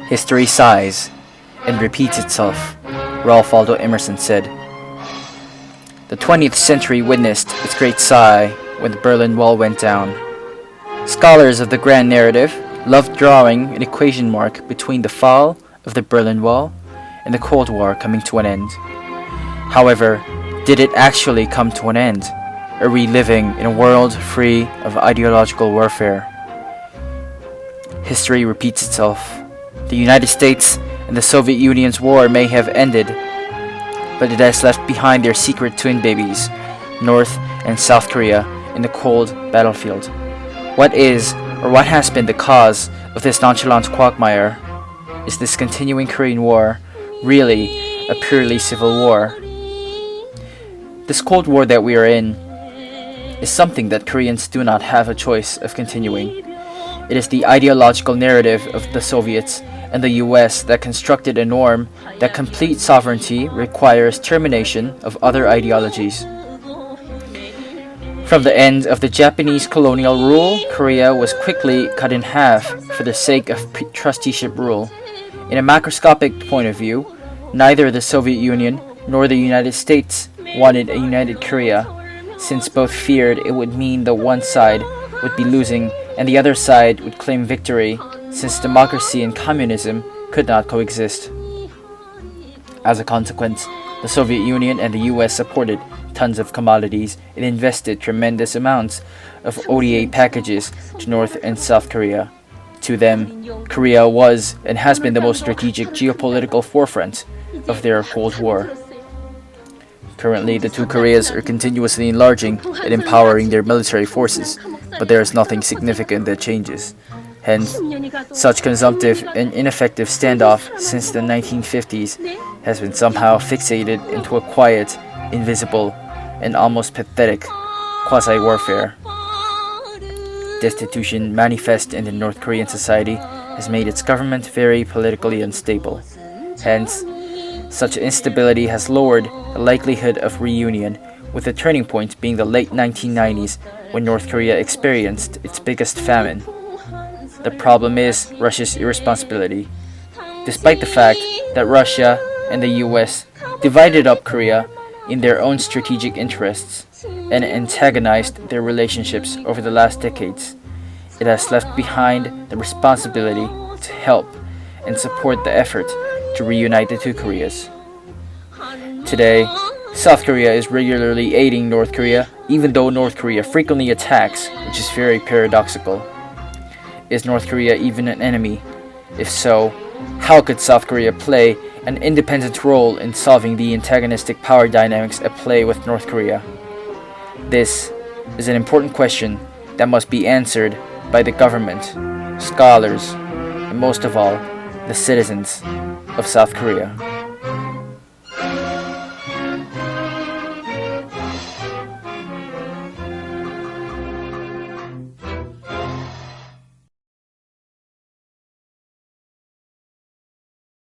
History sighs and repeats itself, Ralph Waldo Emerson said. The 20th century witnessed its great sigh when the Berlin Wall went down. Scholars of the grand narrative loved drawing an equation mark between the fall of the Berlin Wall and the Cold War coming to an end. However, did it actually come to an end? Are we living in a world free of ideological warfare? History repeats itself. The United States and the Soviet Union's war may have ended, but it has left behind their secret twin babies, North and South Korea, in the cold battlefield. What is, or what has been the cause of this nonchalant quagmire? Is this continuing Korean War really a purely civil war? This Cold War that we are in is something that Koreans do not have a choice of continuing. It is the ideological narrative of the Soviets and the US that constructed a norm that complete sovereignty requires termination of other ideologies. From the end of the Japanese colonial rule, Korea was quickly cut in half for the sake of trusteeship rule. In a macroscopic point of view, neither the Soviet Union nor the United States wanted a united Korea, since both feared it would mean the one side would be losing and the other side would claim victory, since democracy and communism could not coexist. As a consequence, the Soviet Union and the US supported tons of commodities and invested tremendous amounts of ODA packages to North and South Korea. To them, Korea was and has been the most strategic geopolitical forefront of their Cold War. Currently, the two Koreas are continuously enlarging and empowering their military forces, but there is nothing significant that changes. Hence, such consumptive and ineffective standoff since the 1950s has been somehow fixated into a quiet, invisible, and almost pathetic quasi-warfare. Destitution manifest in the North Korean society has made its government very politically unstable. Hence, such instability has lowered the likelihood of reunion, with the turning point being the late 1990s when North Korea experienced its biggest famine. The problem is Russia's irresponsibility. Despite the fact that Russia and the US divided up Korea in their own strategic interests and antagonized their relationships over the last decades, it has left behind the responsibility to help and support the effort to reunite the two Koreas. Today, South Korea is regularly aiding North Korea, even though North Korea frequently attacks, which is very paradoxical. Is North Korea even an enemy? If so, how could South Korea play an independent role in solving the antagonistic power dynamics at play with North Korea? This is an important question that must be answered by the government, scholars, and most of all, the citizens of South Korea.